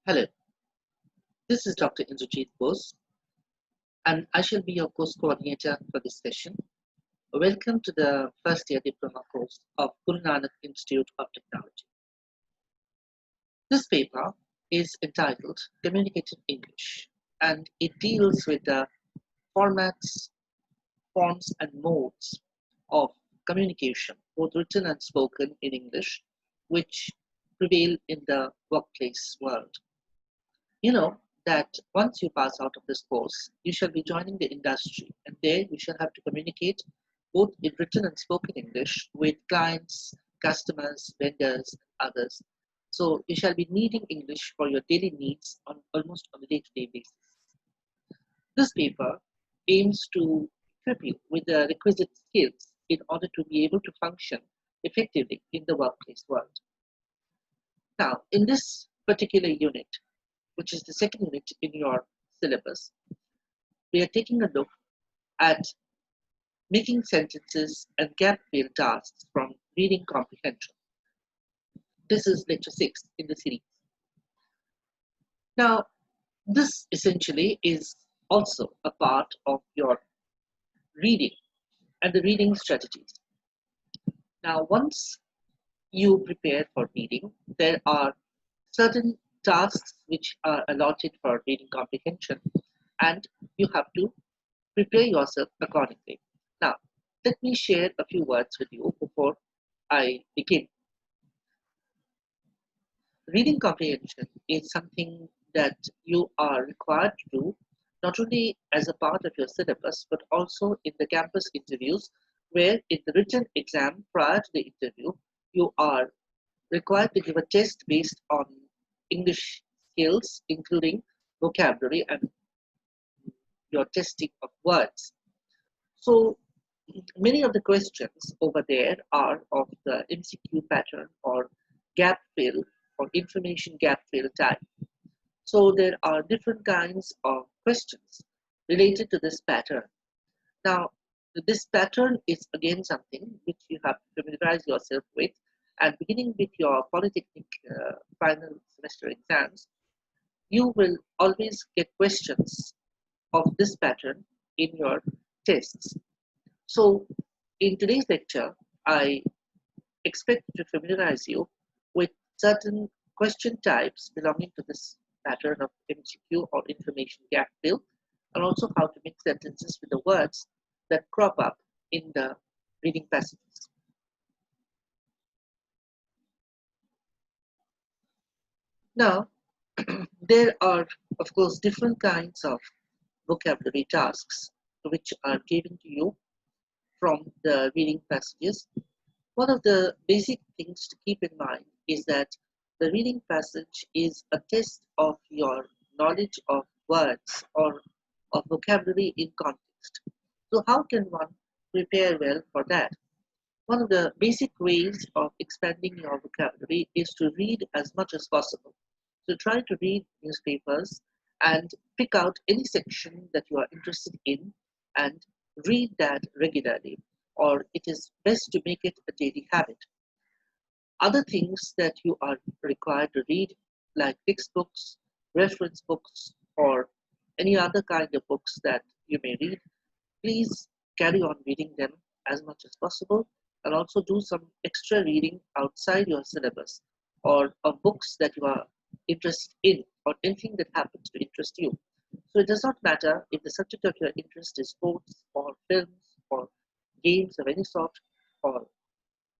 Hello, this is Dr. Indrajit Bose, and I shall be your course coordinator for this session. Welcome to the first year diploma course of Guru Nanak Institute of Technology. This paper is entitled Communicative English, and it deals with the formats, forms, and modes of communication, both written and spoken in English, which prevail in the workplace world. You know that once you pass out of this course, you shall be joining the industry, and there you shall have to communicate both in written and spoken English with clients, customers, vendors, and others. So you shall be needing English for your daily needs on almost on a day-to-day basis. This paper aims to equip you with the requisite skills in order to be able to function effectively in the workplace world. Now, in this particular unit, which is the second unit in your syllabus, we are taking a look at making sentences and gap fill tasks from reading comprehension. This is lecture 6 in the series. Now, this essentially is also a part of your reading and the reading strategies. Now, once you prepare for reading, there are certain tasks which are allotted for reading comprehension, and you have to prepare yourself accordingly. Now, let me share a few words with you before I begin. Reading comprehension is something that you are required to do not only as a part of your syllabus but also in the campus interviews, where in the written exam prior to the interview, you are required to give a test based on English skills, including vocabulary and your testing of words. So many of the questions over there are of the MCQ pattern or gap fill or information gap fill type. So there are different kinds of questions related to this pattern. Now, this pattern is again something which you have to familiarize yourself with, and beginning with your Polytechnic final semester exams, you will always get questions of this pattern in your tests. So in today's lecture, I expect to familiarize you with certain question types belonging to this pattern of MCQ or information gap fill, and also how to make sentences with the words that crop up in the reading passages. Now, there are, of course, different kinds of vocabulary tasks which are given to you from the reading passages. One of the basic things to keep in mind is that the reading passage is a test of your knowledge of words or of vocabulary in context. So how can one prepare well for that? One of the basic ways of expanding your vocabulary is to read as much as possible. So try to read newspapers and pick out any section that you are interested in and read that regularly, or it is best to make it a daily habit. Other things that you are required to read, like textbooks, reference books, or any other kind of books that you may read, please carry on reading them as much as possible, and also do some extra reading outside your syllabus or of books that you are interested in or anything that happens to interest you. So it does not matter if the subject of your interest is sports or films or games of any sort or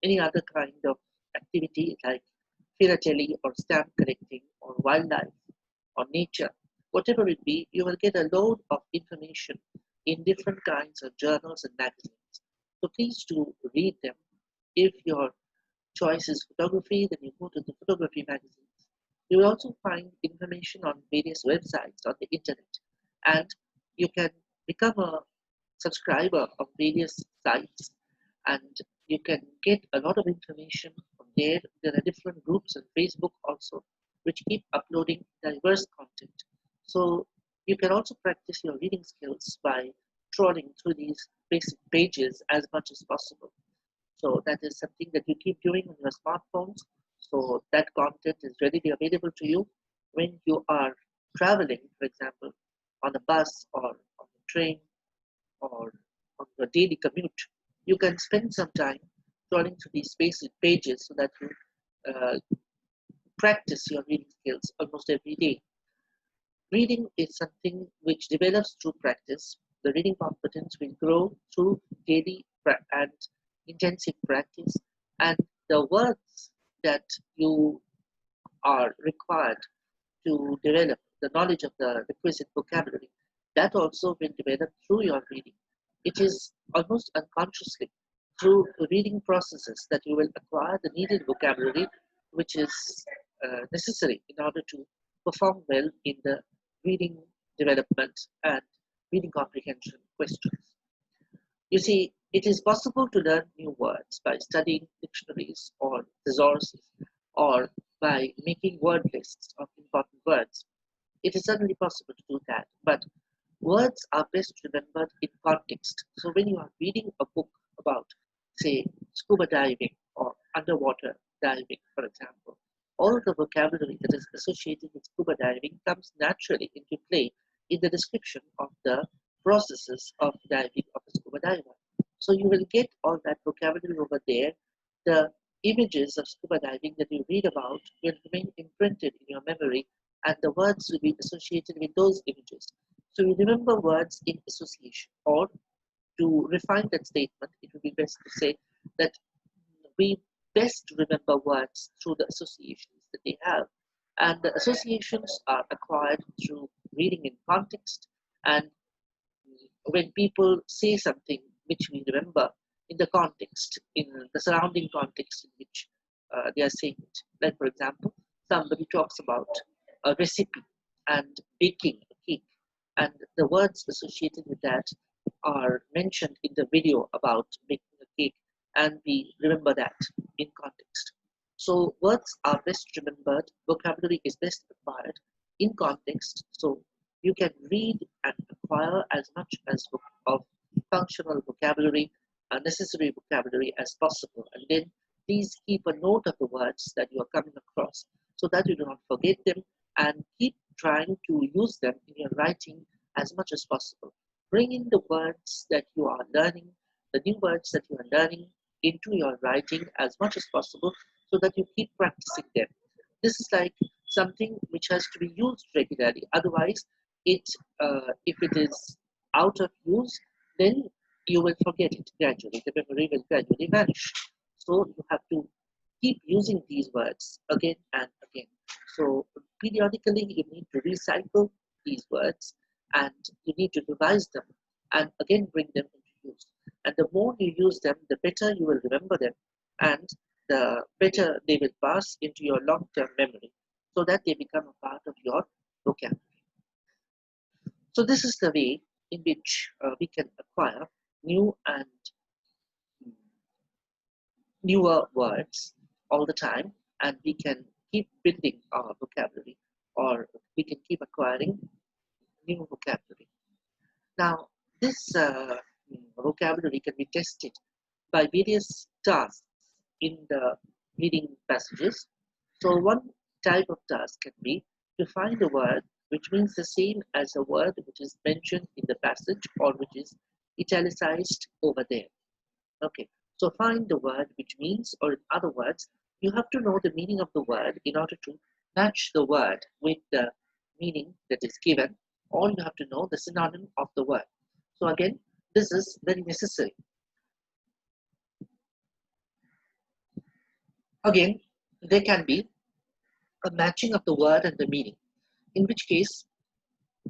any other kind of activity like philately or stamp collecting or wildlife or nature. Whatever it be, you will get a load of information in different kinds of journals and magazines. So please do read them. If your choice is photography, then you go to the photography magazines. You will also find information on various websites on the internet, and you can become a subscriber of various sites, and you can get a lot of information from there. There are different groups on Facebook also which keep uploading diverse content. So you can also practice your reading skills by trawling through these basic pages as much as possible. So that is something that you keep doing on your smartphones. So that content is readily available to you. when you are traveling, for example, on a bus or on a train or on your daily commute, you can spend some time scrolling through these basic pages so that you uh, practice your reading skills almost every day. Reading is something which develops through practice. The reading competence will grow through daily and intensive practice, and the words that you are required to develop the knowledge of the requisite vocabulary, that also will develop through your reading. It is almost unconsciously through reading processes that you will acquire the needed vocabulary which is necessary in order to perform well in the reading development and reading comprehension questions. You see, it is possible to learn new words by studying dictionaries or thesaurus or by making word lists of important words. It is certainly possible to do that, but words are best remembered in context. So when you are reading a book about, say, scuba diving or underwater diving, for example, all the vocabulary that is associated with scuba diving comes naturally into play in the description of the processes of diving of a scuba diver. So you will get all that vocabulary over there. The images of scuba diving that you read about will remain imprinted in your memory, and the words will be associated with those images. So you remember words in association, or to refine that statement, it would be best to say that we best remember words through the associations that they have. And the associations are acquired through reading in context. And when people say something which we remember in the context, in the surrounding context in which they are saying it. Like, for example, somebody talks about a recipe and baking a cake, and the words associated with that are mentioned in the video about baking a cake, and we remember that in context. So words are best remembered, vocabulary is best acquired in context. So you can read and acquire as much as of functional vocabulary, necessary vocabulary as possible, and then please keep a note of the words that you are coming across so that you do not forget them, and keep trying to use them in your writing as much as possible. Bring in the words that you are learning, the new words that you are learning into your writing as much as possible so that you keep practicing them. This is like something which has to be used regularly. Otherwise, if it is out of use, then you will forget it gradually. The memory will gradually vanish. So you have to keep using these words again and again. So periodically you need to recycle these words, and you need to revise them and again bring them into use. And the more you use them, the better you will remember them, and the better they will pass into your long-term memory so that they become a part of your vocabulary. So this is the way in which we can acquire new and newer words all the time, and we can keep building our vocabulary, or we can keep acquiring new vocabulary. Now, this vocabulary can be tested by various tasks in the reading passages. So one type of task can be to find a word which means the same as a word which is mentioned in the passage or which is italicized over there. Okay, so find the word which means, or in other words, you have to know the meaning of the word in order to match the word with the meaning that is given, or you have to know the synonym of the word. So again, this is very necessary. Again, there can be a matching of the word and the meaning, in which case,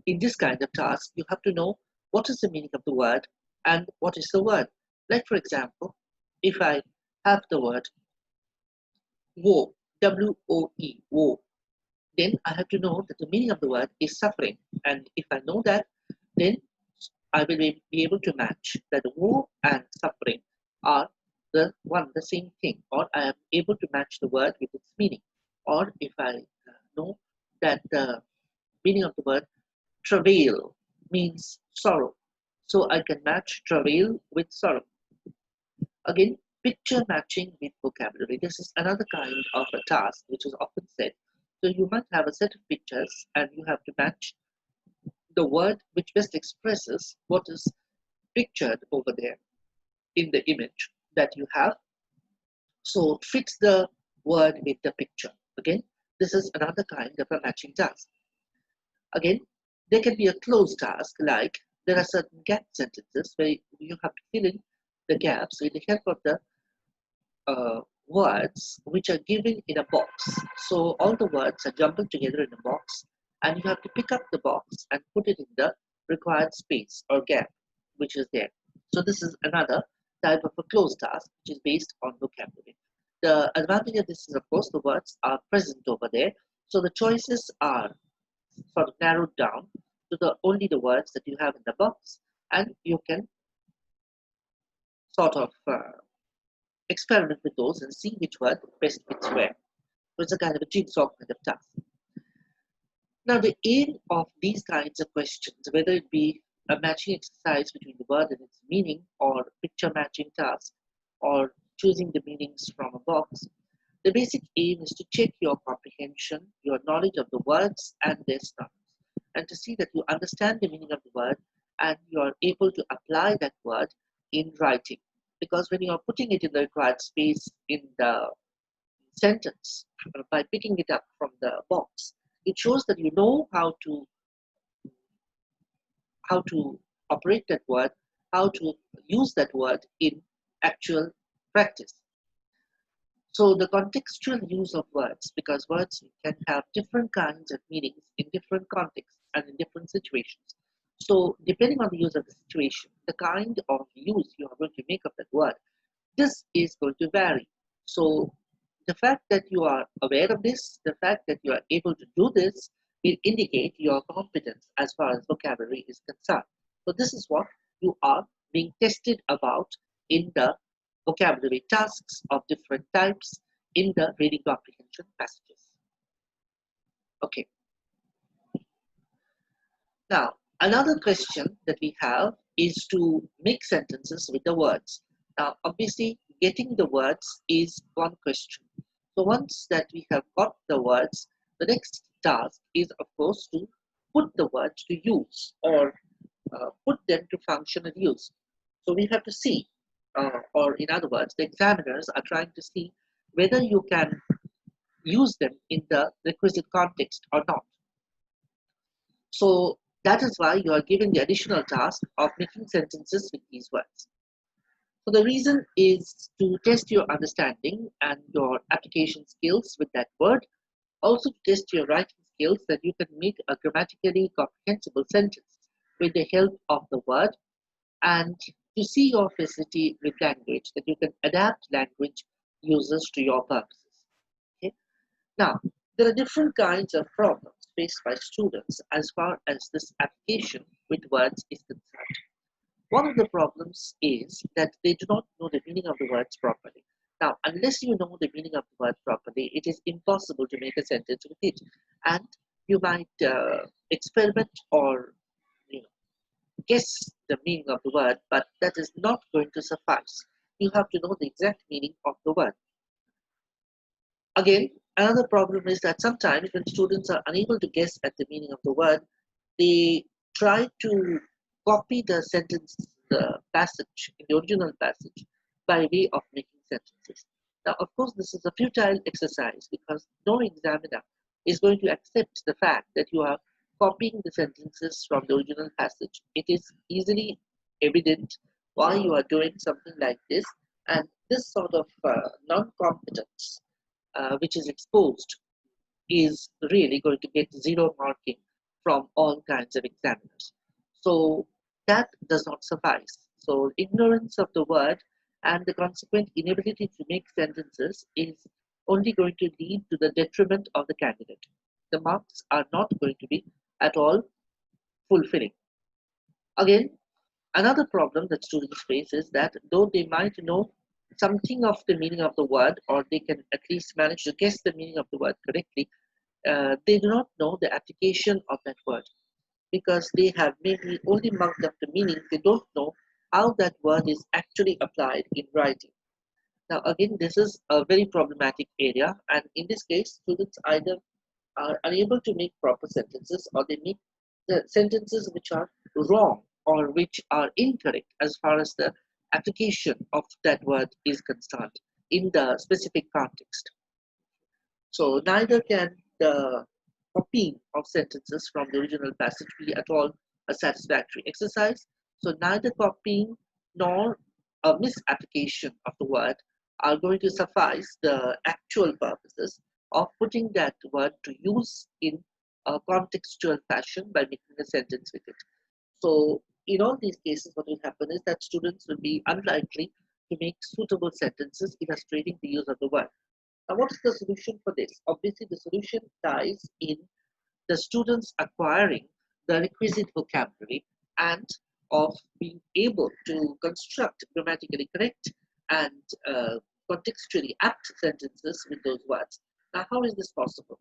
in this kind of task, you have to know what is the meaning of the word and what is the word. Like, for example, if I have the word woe, W-O-E, woe, then I have to know that the meaning of the word is suffering. And if I know that, then I will be able to match that woe and suffering are the same thing, or I am able to match the word with its meaning. Or if I know that the meaning of the word travail means sorrow, so I can match travail with sorrow. Again, picture matching with vocabulary. This is another kind of a task which is often said So you might have a set of pictures and you have to match the word which best expresses what is pictured over there in the image that you have. So fix the word with the picture. Again, this is another kind of a matching task. Again, there can be a closed task like there are certain gap sentences where you have to fill in the gaps with the help of the words which are given in a box. So all the words are jumbled together in a box and you have to pick up the box and put it in the required space or gap which is there. So this is another type of a closed task which is based on vocabulary. The advantage of this is, of course, the words are present over there. So the choices are sort of narrowed down to only the words that you have in the box, and you can sort of experiment with those and see which word best fits where. So it's a kind of a jigsaw kind of task. Now, the aim of these kinds of questions, whether it be a matching exercise between the word and its meaning, or picture matching task, or choosing the meanings from a box, the basic aim is to check your comprehension, your knowledge of the words and their synonyms, and to see that you understand the meaning of the word and you are able to apply that word in writing. Because when you are putting it in the required space in the sentence by picking it up from the box, it shows that you know how to operate that word, how to use that word in actual practice. So the contextual use of words, because words can have different kinds of meanings in different contexts and in different situations. So depending on the use of the situation, the kind of use you are going to make of that word, this is going to vary. So the fact that you are aware of this, the fact that you are able to do this, will indicate your competence as far as vocabulary is concerned. So this is what you are being tested about in the vocabulary tasks of different types in the reading comprehension passages. Okay. Now, another question that we have is to make sentences with the words. Now, obviously, getting the words is one question. So once that we have got the words, the next task is, of course, to put the words to use or put them to functional use. So we have to see, or in other words, the examiners are trying to see whether you can use them in the requisite context or not. So that is why you are given the additional task of making sentences with these words. So the reason is to test your understanding and your application skills with that word, also to test your writing skills that you can make a grammatically comprehensible sentence with the help of the word, and to see your facility with language, that you can adapt language uses to your purposes. Okay? Now, there are different kinds of problems faced by students as far as this application with words is concerned. One of the problems is that they do not know the meaning of the words properly. Now, unless you know the meaning of the word properly, it is impossible to make a sentence with it. And you might experiment or guess the meaning of the word, but that is not going to suffice. You have to know the exact meaning of the word. Again, another problem is that sometimes when students are unable to guess at the meaning of the word, they try to copy the sentence, the passage, in the original passage, by way of making sentences. Now, of course, this is a futile exercise because no examiner is going to accept the fact that you are copying the sentences from the original passage. It is easily evident why you are doing something like this, and this sort of non-competence which is exposed is really going to get zero marking from all kinds of examiners. So that does not suffice. So ignorance of the word and the consequent inability to make sentences is only going to lead to the detriment of the candidate. The marks are not going to be at all fulfilling. Again, another problem that students face is that though they might know something of the meaning of the word, or they can at least manage to guess the meaning of the word correctly, they do not know the application of that word because they have maybe only marked up the meaning. They don't know how that word is actually applied in writing. Now, again, this is a very problematic area, and in this case, students either are unable to make proper sentences, or they make the sentences which are wrong or which are incorrect as far as the application of that word is concerned in the specific context. So neither can the copying of sentences from the original passage be at all a satisfactory exercise. So neither copying nor a misapplication of the word are going to suffice the actual purposes of putting that word to use in a contextual fashion by making a sentence with it. So in all these cases, what will happen is that students will be unlikely to make suitable sentences illustrating the use of the word. Now, what is the solution for this? Obviously, the solution lies in the students acquiring the requisite vocabulary and of being able to construct grammatically correct and contextually apt sentences with those words. Now, how is this possible?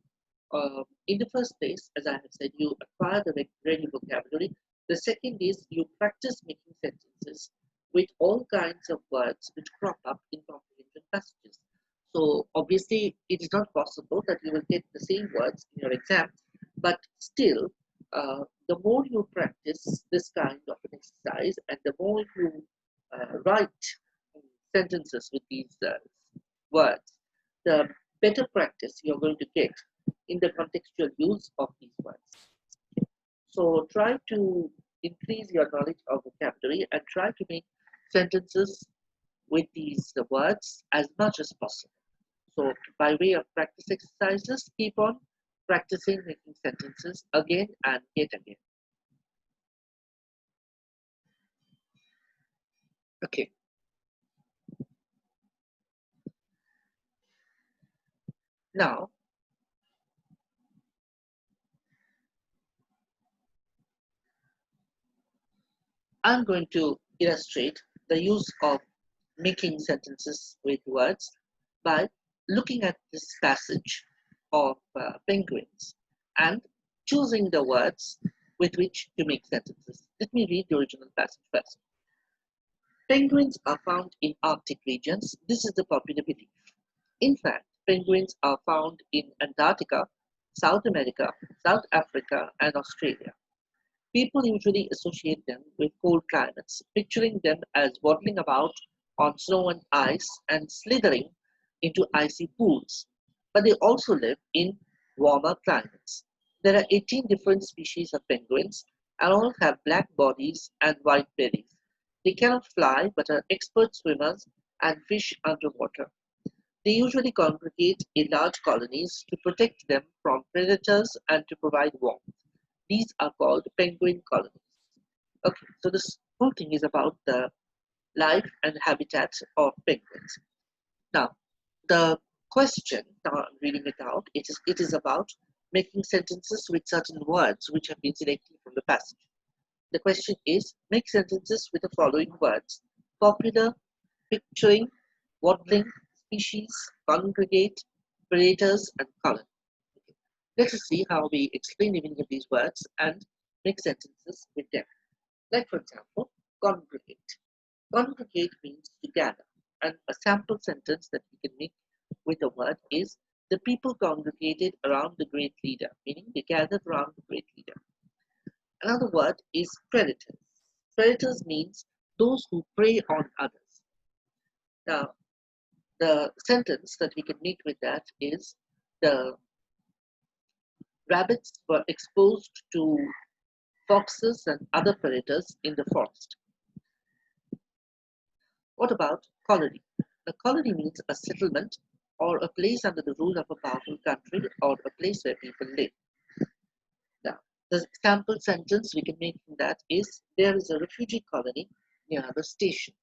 In the first place, as I have said, you acquire the ready vocabulary. The second is you practice making sentences with all kinds of words which crop up in comprehension passages. So obviously, it is not possible that you will get the same words in your exam, but still, the more you practice this kind of an exercise and the more you write sentences with these words, the better practice you're going to get in the contextual use of these words. So try to increase your knowledge of vocabulary and try to make sentences with these words as much as possible. So by way of practice exercises, keep on practicing making sentences again and yet again. Okay. Now, I'm going to illustrate the use of making sentences with words by looking at this passage of penguins and choosing the words with which to make sentences. Let me read the original passage first. Penguins are found in Arctic regions. This is the popular belief. In fact, penguins are found in Antarctica, South America, South Africa, and Australia. People usually associate them with cold climates, picturing them as waddling about on snow and ice and slithering into icy pools. But they also live in warmer climates. There are 18 different species of penguins, and all have black bodies and white bellies. They cannot fly but are expert swimmers and fish underwater. They usually congregate in large colonies to protect them from predators and to provide warmth. These are called penguin colonies. Okay, so this whole thing is about the life and habitats of penguins. Now, the question, now I'm reading it out, it is about making sentences with certain words which have been selected from the passage. The question is, make sentences with the following words: popular, picturing, waddling, species, congregate, predators, and colony. Okay. Let us see how we explain the meaning of these words and make sentences with them. Like, for example, congregate. Congregate means to gather, and a sample sentence that we can make with the word is the people congregated around the great leader, meaning they gathered around the great leader. Another word is predators. Predators means those who prey on others. Now, the sentence that we can make with that is the rabbits were exposed to foxes and other predators in the forest. What about colony? A colony means a settlement or a place under the rule of a powerful country or a place where people live. Now, the sample sentence we can make from that is there is a refugee colony near the station.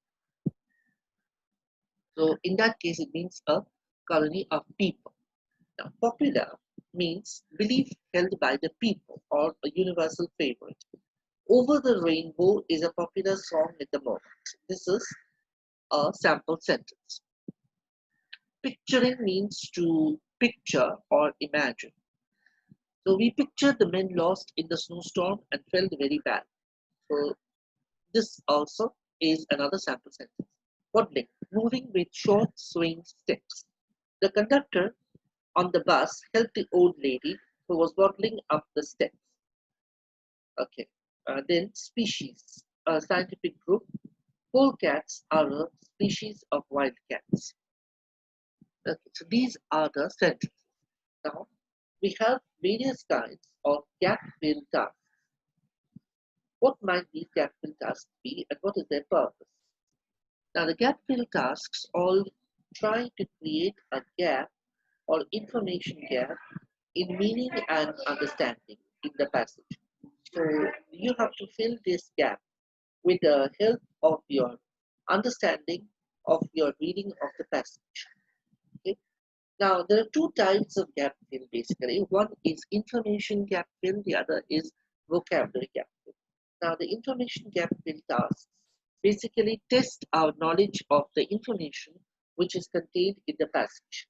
So in that case, it means a colony of people. Now, popular means belief held by the people or a universal favorite. Over the Rainbow is a popular song at the moment. This is a sample sentence. Picturing means to picture or imagine. So we pictured the men lost in the snowstorm and felt very bad. So this also is another sample sentence. Waddling, moving with short swing steps. The conductor on the bus helped the old lady who was waddling up the steps. Okay. Then species, a scientific group. Polecats are a species of wild cats. Okay, so these are the sentences. Now, we have various kinds of gap-fill tasks. What might these gap-fill tasks be and what is their purpose? Now, the gap-fill tasks all try to create a gap or information gap in meaning and understanding in the passage. So, you have to fill this gap with the help of your understanding of your reading of the passage. Okay? Now, there are two types of gap fill basically. One is information gap fill, the other is vocabulary gap fill. Now, the information gap fill tasks basically test our knowledge of the information which is contained in the passage.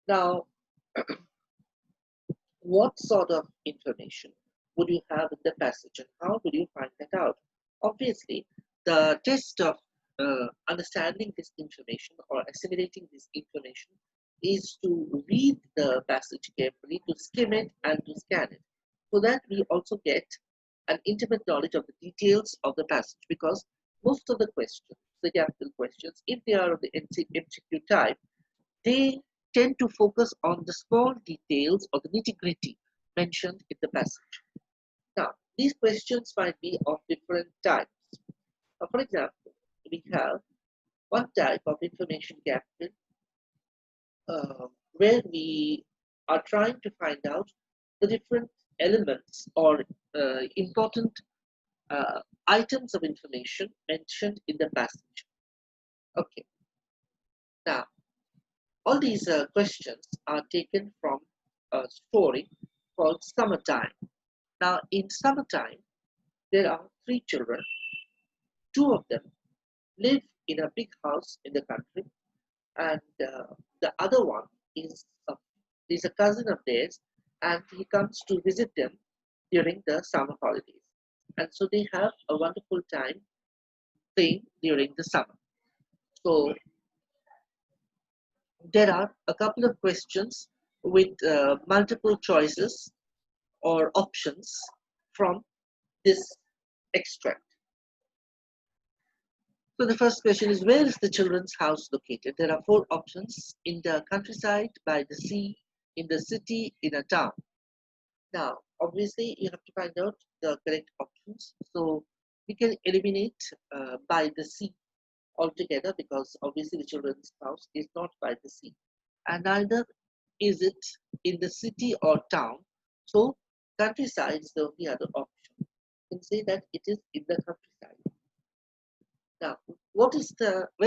Now, what sort of information would you have in the passage and how would you find that out? Obviously, the test of understanding this information or assimilating this information is to read the passage carefully, to skim it and to scan it, so that we also get an intimate knowledge of the details of the passage, because most of the questions, the gap fill questions, if they are of the MCQ type, they tend to focus on the small details or the nitty-gritty mentioned in the passage. Now, these questions might be of different types. For example, we have one type of information gap fill where we are trying to find out the different elements or important items of information mentioned in the passage. Okay, now all these questions are taken from a story called Summertime. Now, in Summertime, there are three children. Two of them live in a big house in the country, and the other one is a cousin of theirs, and he comes to visit them during the summer holidays. And so they have a wonderful time playing during the summer. So there are a couple of questions with multiple choices or options from this extract. So the first question is, where is the children's house located? There are four options: in the countryside, by the sea, in the city, in a town. Now, obviously, you have to find out the correct options. So we can eliminate by the sea altogether, because obviously the children's house is not by the sea. And neither is it in the city or town. So countryside is the only other option. You can say that it is in the countryside. Now, when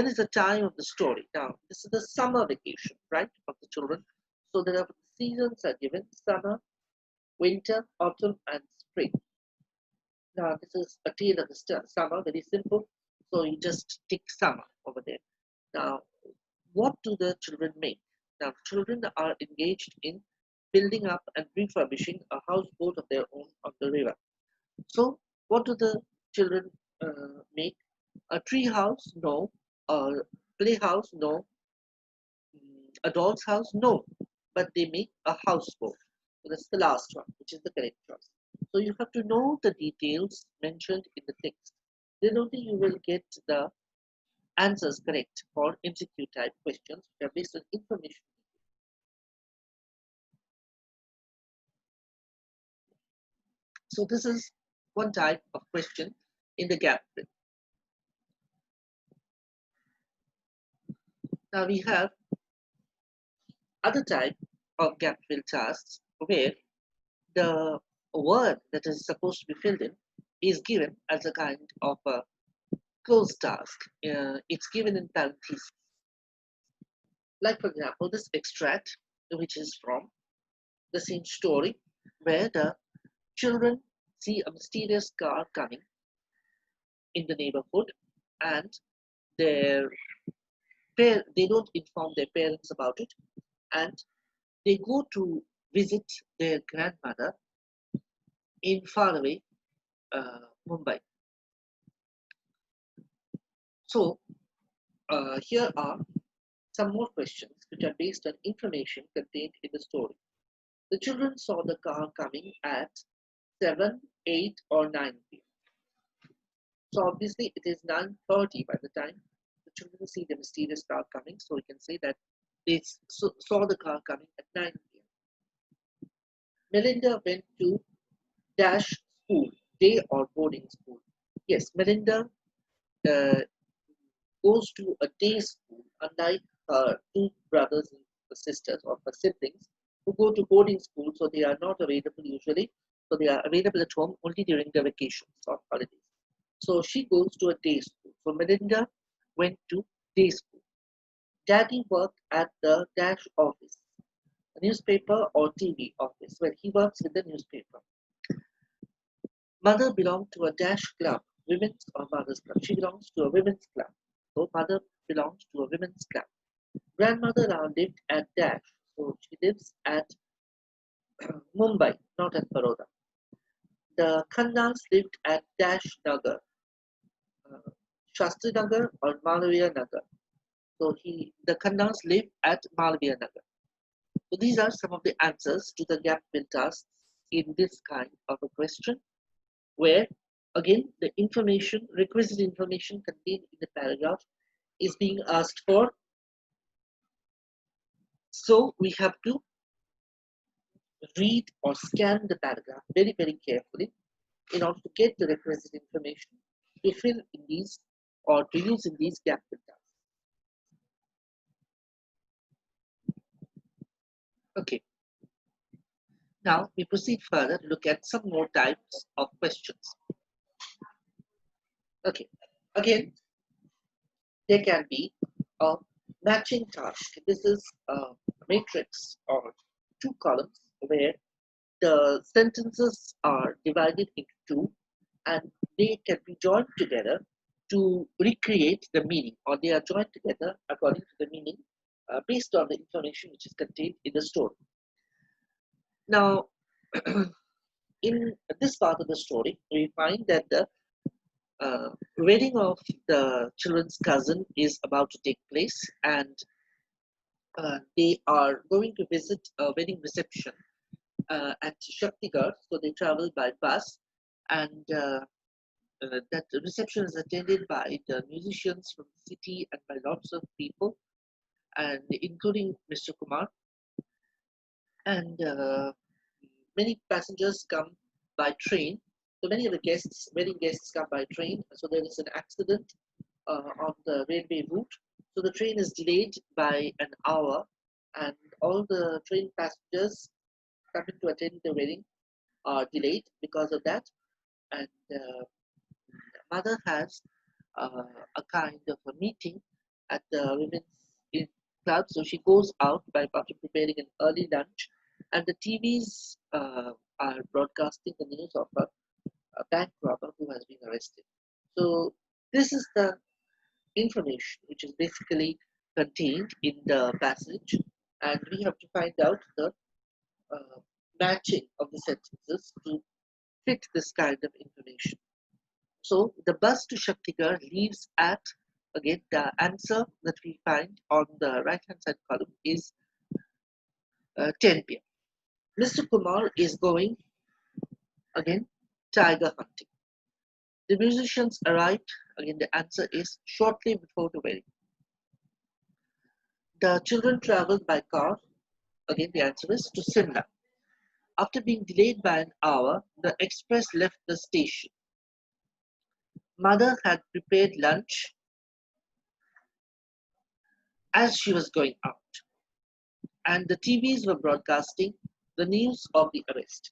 is the time of the story? Now, this is the summer vacation, right, of the children. So there are seasons are given: summer, winter, autumn, and spring. Now, this is a tale of the summer, very simple. So you just tick summer over there. Now, what do the children make? Now, children are engaged in building up and refurbishing a houseboat of their own on the river. So, what do the children make? A tree house? No. A playhouse? No. A doll's house? No. But they make a houseboat. So that's the last one, which is the correct choice. So you have to know the details mentioned in the text. Then only you will get the answers correct for MCQ type questions, which are based on information. So this is one type of question in the gap fill. Now we have other type of gap fill tasks where the word that is supposed to be filled in is given as a kind of a closed task. It's given in parentheses. Like, for example, this extract, which is from the same story, where the children see a mysterious car coming in the neighborhood, and their they don't inform their parents about it, and they go to visit their grandmother in faraway Mumbai. So here are some more questions which are based on information contained in the story. The children saw the car coming at 7, 8 or 9 p.m. So obviously it is 9:30 by the time the children see the mysterious car coming. So we can say that they saw the car coming at 9 p.m. Melinda went to dash school, day or boarding school. Yes, Melinda uh, goes to a day school, unlike her two brothers and sisters or her siblings who go to boarding school, so they are not available usually. So they are available at home only during the vacations or holidays. So she goes to a day school. So Melinda went to day school. Daddy worked at the dash office, a newspaper or TV office, where he works with the newspaper. Mother belonged to a dash club, women's or mother's club. She belongs to a women's club. So mother belongs to a women's club. Grandmother now lived at dash. So she lives at Mumbai, not at Baroda. The Khannas lived at dash Nagar, uh, Shastri Nagar or Malaviya Nagar. So the Khannas live at Malaviya Nagar. So these are some of the answers to the gap fill tasks in this kind of a question, where again the information, requisite information contained in the paragraph is being asked for. So we have to read or scan the paragraph very, very carefully in order to get the requisite information to fill in these or to use in these gap fill tasks. Okay, now we proceed further to look at some more types of questions. Okay, again, there can be a matching task. This is a matrix or two columns where the sentences are divided into two and they can be joined together to recreate the meaning, or they are joined together according to the meaning based on the information which is contained in the story. Now, in this part of the story, we find that the wedding of the children's cousin is about to take place, and they are going to visit a wedding reception at Shaktigarh. So they travel by bus, and that reception is attended by the musicians from the city and by lots of people, and including Mr. Kumar. And many passengers come by train. So many of the guests, wedding guests, come by train. So there is an accident on the railway route. So the train is delayed by an hour, and all the train passengers coming to attend the wedding are delayed because of that. And mother has a kind of a meeting at the women's club. So she goes out by after preparing an early lunch, and the TVs are broadcasting the news of a bank robber who has been arrested. So this is the information which is basically contained in the passage, and we have to find out the uh, matching of the sentences to fit this kind of information. So the bus to Shaktigarh leaves at, again, the answer that we find on the right hand side column is 10 p.m. Mr. Kumar is going, again, tiger hunting. The musicians arrived, again, the answer is shortly before the wedding. The children traveled by car, again, the answer is to Simla. After being delayed by an hour, the express left the station. Mother had prepared lunch as she was going out, and the TVs were broadcasting the news of the arrest.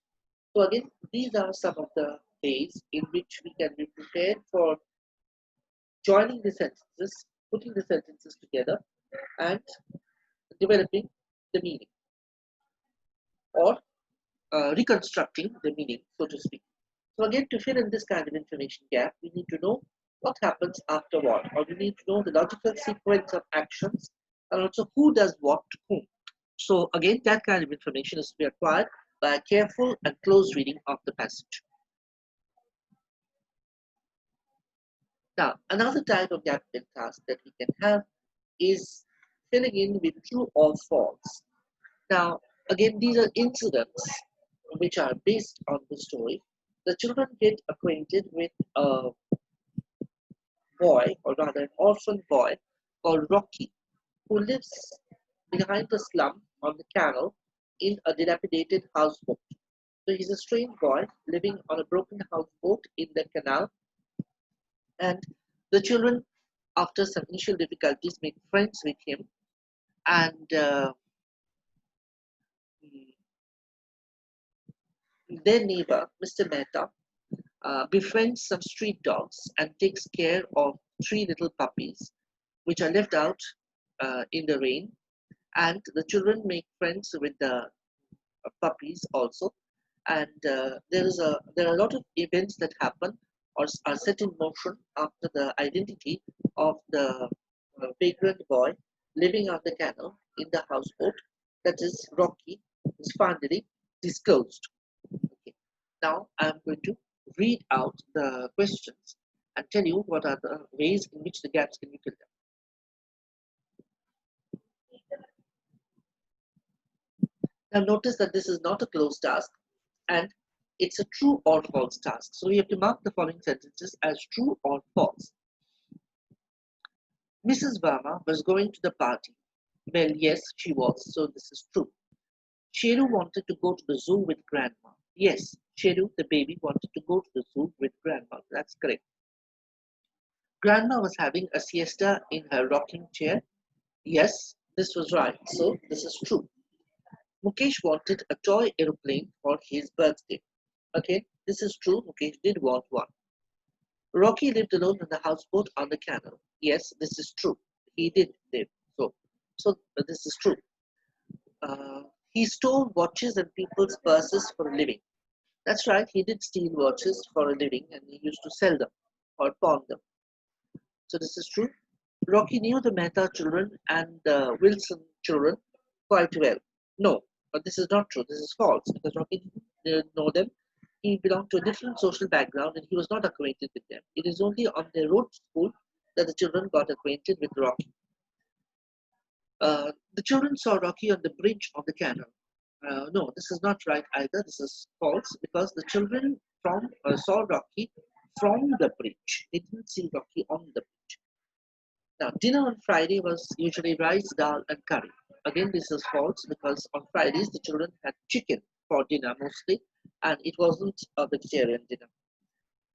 So again, these are some of the ways in which we can be prepared for joining the sentences, putting the sentences together, and developing the meaning, or reconstructing the meaning, so to speak. So again, to fill in this kind of information gap, we need to know what happens after what, or we need to know the logical sequence of actions, and also who does what to whom. So again, that kind of information is to be acquired by a careful and close reading of the passage. Now, another type of gap fill task that we can have is filling in with true or false. Now, Again, these are incidents which are based on the story. The children get acquainted with a boy, or rather an orphan boy, called Rocky, who lives behind the slum on the canal in a dilapidated houseboat. So he's a strange boy living on a broken houseboat in the canal, and the children, after some initial difficulties, make friends with him, and their neighbor, Mr. Mehta, befriends some street dogs and takes care of three little puppies, which are left out in the rain. And the children make friends with the puppies also. And there are a lot of events that happen or are set in motion after the identity of the vagrant boy living on the canal in the houseboat, that is Rocky, is finally disclosed. Okay. Now I'm going to read out the questions and tell you what are the ways in which the gaps can be filled up. Now notice that this is not a closed task and it's a true or false task. So we have to mark the following sentences as true or false. Mrs. Verma was going to the party. Well, yes, she was, so this is true. Sheru wanted to go to the zoo with grandma. Yes, Sheru, the baby, wanted to go to the zoo with grandma. That's correct. Grandma was having a siesta in her rocking chair. Yes, this was right, so this is true. Mukesh wanted a toy aeroplane for his birthday. Okay, this is true. Mukesh did want one. Rocky lived alone in the houseboat on the canal. Yes, this is true. He did live. So this is true. He stole watches and people's purses for a living. That's right. He did steal watches for a living, and he used to sell them or pawn them. So this is true. Rocky knew the Mehta children and the Wilson children quite well. No, but this is not true. This is false because Rocky didn't know them. He belonged to a different social background and he was not acquainted with them. It is only on their road to school that the children got acquainted with Rocky. The children saw Rocky on the bridge of the canal. No, this is not right either. This is false because the children saw Rocky from the bridge. They didn't see Rocky on the bridge. Now, dinner on Friday was usually rice, dal, and curry. Again, this is false because on Fridays the children had chicken for dinner mostly, and it wasn't a vegetarian dinner.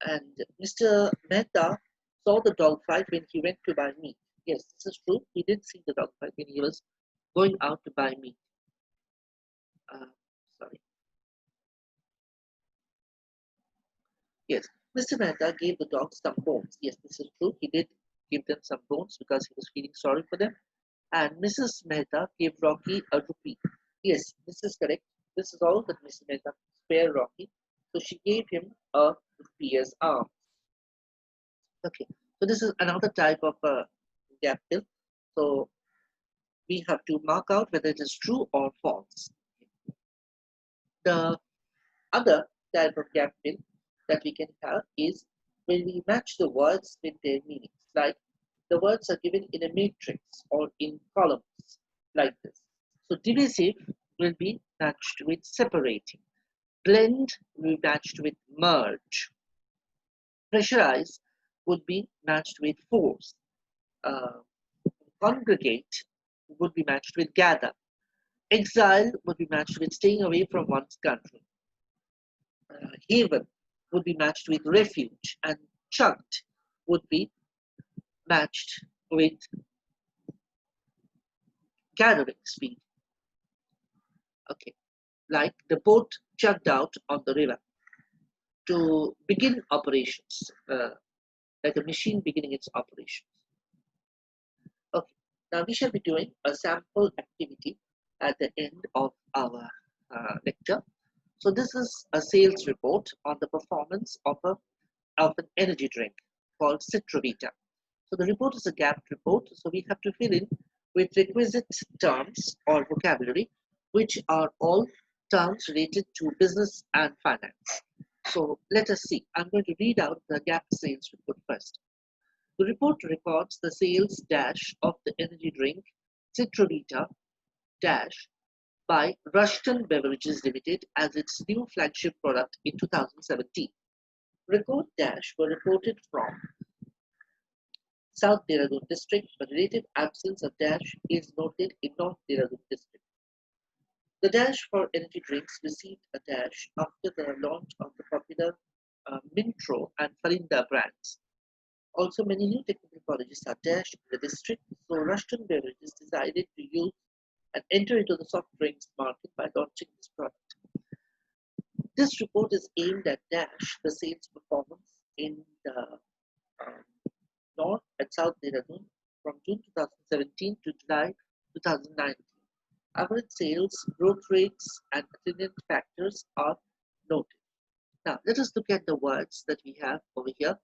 And Mr. Mehta saw the dog fight when he went to buy meat. Yes, this is true. He did see the dog fight when he was going out to buy meat. Uh, sorry. Yes, Mr. Mehta gave the dogs some bones. Yes, this is true. He did give them some bones because he was feeling sorry for them. And Mrs. Mehta gave Rocky a rupee. Yes, this is correct. This is all that Mrs. Mehta spared Rocky. So she gave him a rupee as alms. Okay, so this is another type of gap fill. So we have to mark out whether it is true or false. The other type of gap fill that we can have is when we match the words with their meanings. Like the words are given in a matrix or in columns like this. So divisive will be matched with separating. Blend will be matched with merge. Pressurize would be matched with force. Uh, Congregate would be matched with gather. Exile would be matched with staying away from one's country. Haven would be matched with refuge, and chugged would be matched with gathering speed. Okay, like the boat chugged out on the river to begin operations, like a machine beginning its operations. Okay, now we shall be doing a sample activity at the end of our lecture. So this is a sales report on the performance of an energy drink called Citrovita. So the report is a gap report, so we have to fill in with requisite terms or vocabulary, which are all terms related to business and finance. So let us see. I'm going to read out the gap sales report first. The report records the sales dash of the energy drink Citrovita dash by Rushton Beverages Limited as its new flagship product in 2017. Record dash were reported from South Dehradun district, but relative absence of dash is noted in North Dehradun district. The dash for energy drinks received a dash after the launch of the popular Mintro and Farinda brands. Also, many new technical colleges are dashed in the district, so Rushton Beverages decided to use and enter into the soft drinks market by launching this product. This report is aimed at dash the sales performance in the um, North and South Dehradun from June 2017 to July 2019. Average sales, growth rates, and attendant factors are noted. Now, let us look at the words that we have over here.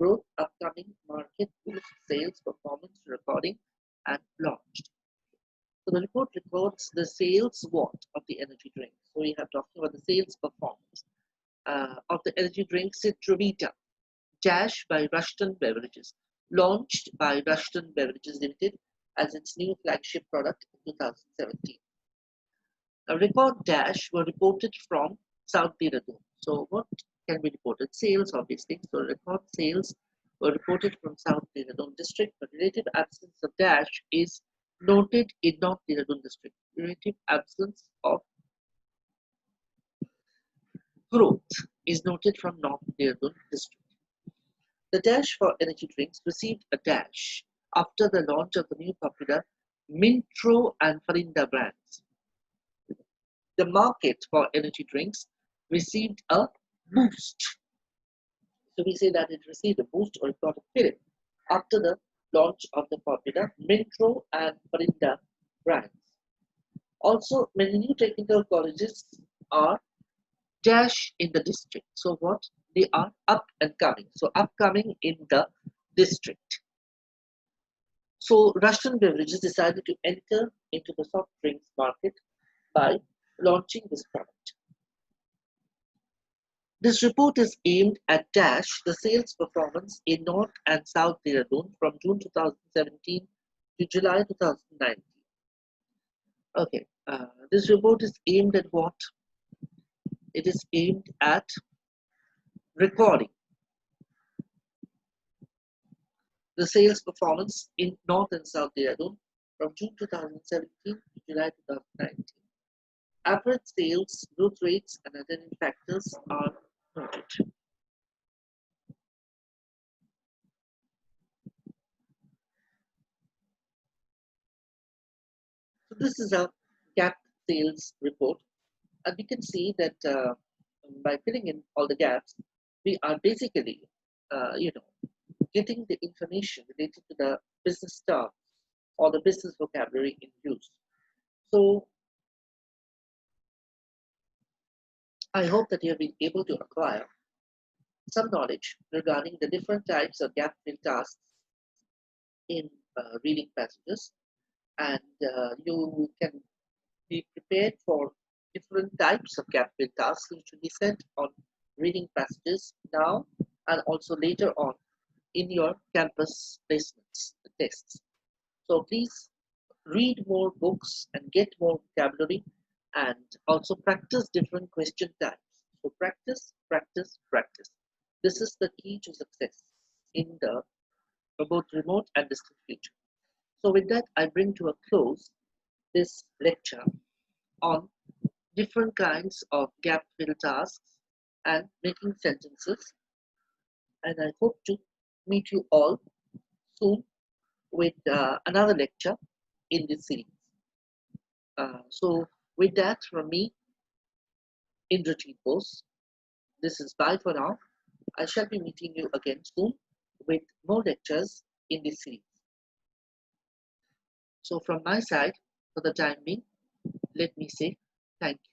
Growth, upcoming, market, boost, sales, performance, recording, and launched. So the report records the sales what of the energy drink. So we have talking about the sales performance of the energy drink Citrovita, Dash by Rushton Beverages, launched by Rushton Beverages Limited as its new flagship product in 2017. A record dash were reported from South Dehradun. So what can be reported? Sales, obviously. So record sales were reported from South Dehradun district, but relative absence of dash is noted in North Dehradun district. Relative absence of growth is noted from North Dehradun district. The dash for energy drinks received a dash after the launch of the new popular Mintro and Farinda brands. The market for energy drinks received a boost. So we say that it received a boost or it got a fillip after the launch of the popular Mintro and Farinda brands. Also, many new technical colleges are dash in the district. So what? They are up and coming. So upcoming in the district. So Rushton Beverages decided to enter into the soft drinks market by launching this product. This report is aimed at dash the sales performance in North and South Dehradun from June 2017 to July 2019. Okay, this report is aimed at what? It is aimed at recording the sales performance in North and South Dehradun from June 2017 to July 2019. Average sales, growth rates, and attendant factors are noted. So this is a gap sales report, and we can see that by filling in all the gaps, we are basically, getting the information related to the business terms or the business vocabulary in use. So I hope that you have been able to acquire some knowledge regarding the different types of gap fill tasks in reading passages, and you can be prepared for different types of gap fill tasks which will be sent on reading passages now and also later on in your campus placements tests. So please read more books and get more vocabulary, and also practice different question types. So practice, practice, practice. This is the key to success in the both remote and distant future. So with that, I bring to a close this lecture on different kinds of gap fill tasks and making sentences. And I hope to meet you all soon with another lecture in this series. So with that from me, Indrajit Bose, this is bye for now. I shall be meeting you again soon with more lectures in this series. So from my side, for the time being, let me say thank you.